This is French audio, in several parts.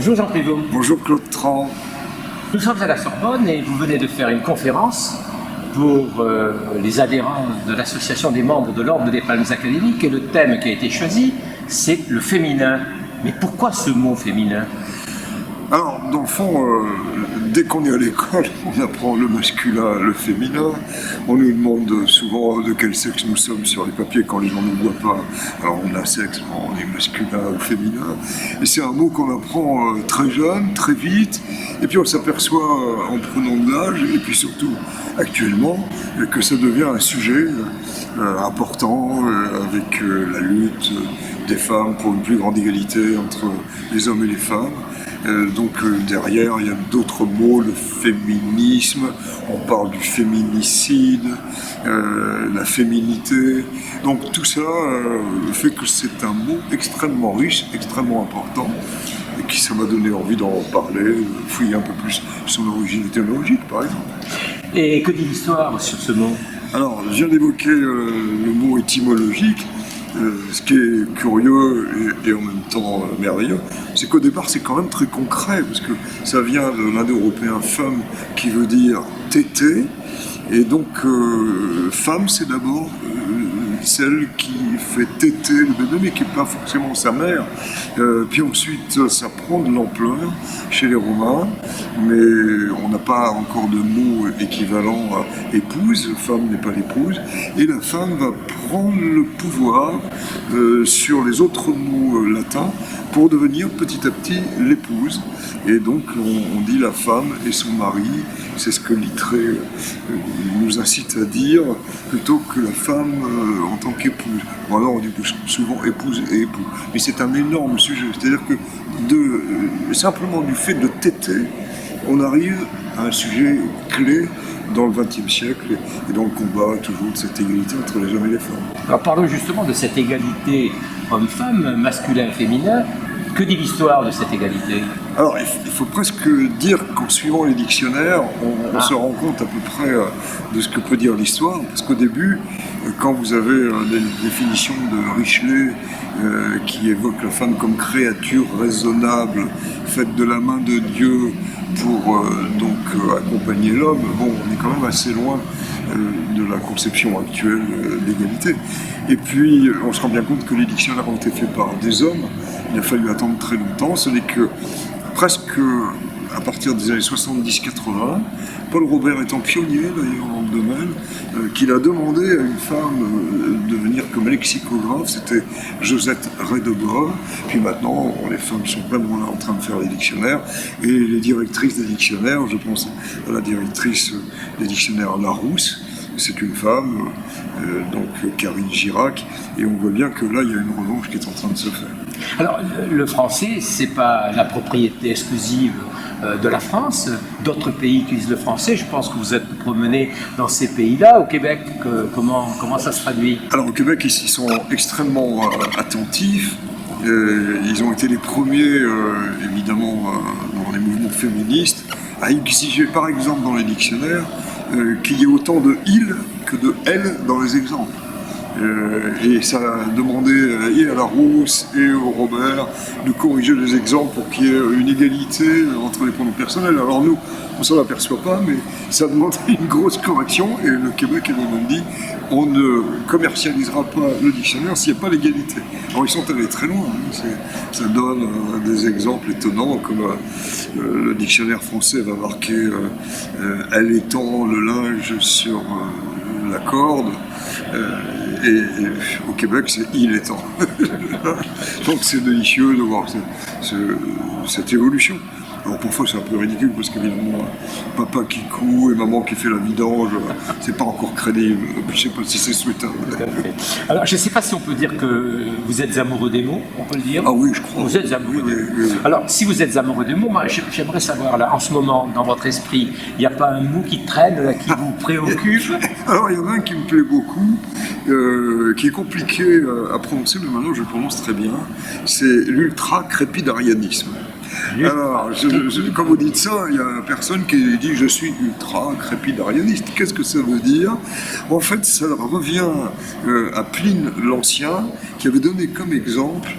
Bonjour Jean Prévost. Bonjour Claude Tran. Nous sommes à la Sorbonne et vous venez de faire une conférence pour les adhérents de l'association des membres de l'Ordre des Palmes Académiques et le thème qui a été choisi, c'est le féminin. Mais pourquoi ce mot féminin ? Alors, dans le fond, dès qu'on est à l'école, on apprend le masculin, le féminin. On nous demande souvent de quel sexe nous sommes sur les papiers quand les gens ne nous voient pas. Alors, on a sexe, on est masculin ou féminin. Et c'est un mot qu'on apprend très jeune, très vite. Et puis, on s'aperçoit en prenant de l'âge, et puis surtout actuellement, que ça devient un sujet important avec la lutte des femmes pour une plus grande égalité entre les hommes et les femmes. Donc derrière, il y a d'autres mots, le féminisme, on parle du féminicide, la féminité. Donc tout ça fait que c'est un mot extrêmement riche, extrêmement important, et qui ça m'a donné envie d'en parler, fouiller un peu plus son origine étymologique par exemple. Et que dit l'histoire sur ce mot ? Alors, je viens d'évoquer le mot étymologique. Ce qui est curieux et en même temps merveilleux, c'est qu'au départ c'est quand même très concret, parce que ça vient de l'indo-européen femme qui veut dire tété, et donc femme c'est d'abord celle qui fait téter le bébé, mais qui n'est pas forcément sa mère. Puis ensuite ça prend de l'ampleur chez les Romains, mais on n'a pas encore de mot équivalent à épouse, femme n'est pas l'épouse, et la femme va prendre le pouvoir sur les autres mots latins pour devenir petit à petit l'épouse. Et donc on dit la femme et son mari, c'est ce que Littré nous incite à dire, plutôt que la femme en tant qu'épouse. Bon, alors on dit souvent épouse et époux, mais c'est un énorme sujet, c'est-à-dire que simplement du fait de téter, on arrive à un sujet clé dans le XXe siècle et dans le combat toujours de cette égalité entre les hommes et les femmes. Alors parlons justement de cette égalité homme-femme, masculin et féminin. Que dit l'histoire de cette égalité ? Alors il faut presque dire qu'en suivant les dictionnaires, on se rend compte à peu près de ce que peut dire l'histoire, parce qu'au début, quand vous avez des définitions de Richelet qui évoque la femme comme créature raisonnable, faite de la main de Dieu pour accompagner l'homme, bon, on est quand même assez loin de la conception actuelle d'égalité. Et puis, on se rend bien compte que les dictionnaires ont été faits par des hommes. Il a fallu attendre très longtemps. Ce n'est que presque à partir des années 70-80, Paul Robert étant pionnier d'ailleurs dans le domaine, qu'il a demandé à une femme de venir comme lexicographe, c'était Josette Redebois. Puis maintenant, les femmes sont vraiment là en train de faire les dictionnaires, et les directrices des dictionnaires, je pense à la directrice des dictionnaires Larousse, c'est une femme, donc Karine Girac, et on voit bien que là, il y a une revanche qui est en train de se faire. Alors, le français, c'est pas la propriété exclusive de la France. D'autres pays utilisent le français. Je pense que vous êtes promené dans ces pays-là. Au Québec, comment ça se traduit ? Alors, au Québec, ils sont extrêmement attentifs. Ils ont été les premiers, évidemment, dans les mouvements féministes, à exiger, par exemple, dans les dictionnaires, qu'il y ait autant de « il » que de « elle » dans les exemples. Et ça a demandé et à Larousse et au Robert de corriger les exemples pour qu'il y ait une égalité entre les pronoms personnels. Alors nous, on ne s'en aperçoit pas, mais ça demande une grosse correction, et le Québec a même dit on ne commercialisera pas le dictionnaire s'il n'y a pas l'égalité. Alors ils sont allés très loin, hein. Ça donne des exemples étonnants, comme le dictionnaire français va marquer elle étend le linge sur la corde, et au Québec c'est il étend. Donc c'est délicieux de voir cette évolution. Alors parfois c'est un peu ridicule parce qu'évidemment papa qui coud et maman qui fait la vidange, c'est pas encore crédible, je sais pas si c'est souhaitable. Alors je sais pas si on peut dire que vous êtes amoureux des mots, on peut le dire ? Ah oui, je crois. Vous êtes amoureux des mots. Oui. Alors si vous êtes amoureux des mots, moi j'aimerais savoir là, en ce moment, dans votre esprit, il n'y a pas un mot qui traîne, là, qui vous préoccupe ? Alors il y en a un qui me plaît beaucoup, qui est compliqué à prononcer, mais maintenant je le prononce très bien, c'est l'ultra-crépidarianisme. Alors, quand vous dites ça, il y a personne qui dit « je suis ultra-crépidarianiste ». Qu'est-ce que ça veut dire ? En fait, ça revient à Pline l'Ancien, qui avait donné comme exemple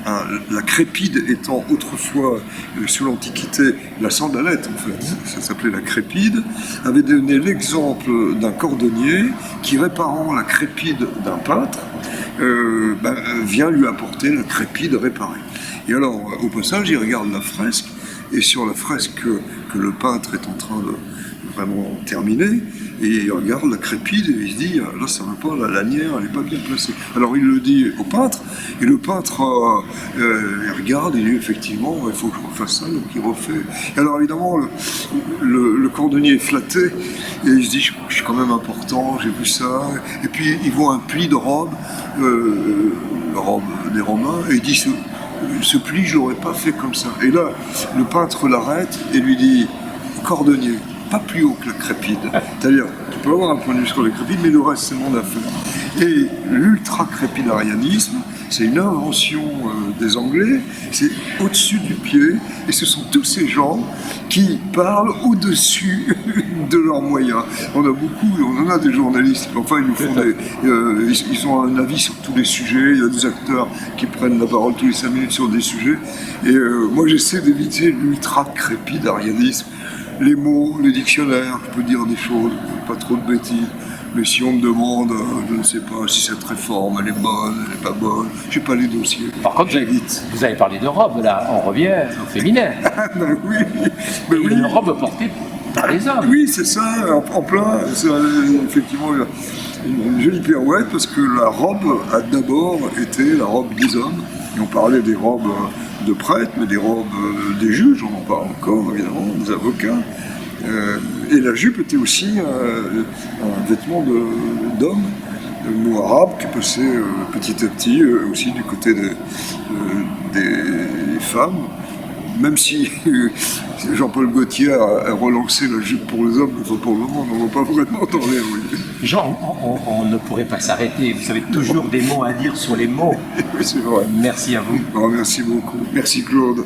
la crépide étant autrefois, sous l'Antiquité, la sandalette en fait, ça s'appelait la crépide, avait donné l'exemple d'un cordonnier qui, réparant la crépide d'un peintre, vient lui apporter la crépide réparée. Et alors, au passage, il regarde la fresque, et sur la fresque que le peintre est en train de vraiment terminer, et il regarde la crépide et il se dit là ça va pas, la lanière elle n'est pas bien placée. Alors il le dit au peintre, et le peintre il regarde et il dit effectivement il faut que je refasse ça, donc il refait. Et alors évidemment le cordonnier est flatté et il se dit je suis quand même important, j'ai vu ça, et puis il voit un pli de robe, la robe des Romains, et il dit ce pli je l'aurais pas fait comme ça. Et là le peintre l'arrête et lui dit cordonnier, pas plus haut que la crépide. C'est-à-dire, tu peux avoir un point de vue sur la crépide, mais le reste, c'est mon affaire. Et l'ultra-crépidarianisme, c'est une invention des Anglais, c'est au-dessus du pied, et ce sont tous ces gens qui parlent au-dessus de leurs moyens. On en a des journalistes, enfin ils nous font ils ont un avis sur tous les sujets, il y a des acteurs qui prennent la parole tous les 5 minutes sur des sujets, et moi j'essaie d'éviter l'ultra-crépidarianisme. Les mots, les dictionnaires, je peux dire des choses, pas trop de bêtises. Mais si on me demande, je ne sais pas si cette réforme, elle est bonne, elle n'est pas bonne, je n'ai pas les dossiers. Par contre, vous avez parlé de robe, là, on revient au féminin. Ben oui, ben oui. Une robe portée par les hommes. Oui, c'est ça, en plein, c'est effectivement une jolie pirouette, parce que la robe a d'abord été la robe des hommes, et on parlait des robes de prêtres, mais des robes des juges, on en parle encore évidemment, des avocats. Et la jupe était aussi un vêtement d'homme, le mot arabe qui passait petit à petit aussi du côté des femmes. Même si Jean-Paul Gaultier a relancé la jupe pour les hommes, enfin pour le moment, on n'en va pas vraiment dans les rues. Jean, on ne pourrait pas s'arrêter. Vous avez toujours des mots à dire sur les mots. Oui, c'est vrai. Merci à vous. Oh, merci beaucoup. Merci Claude.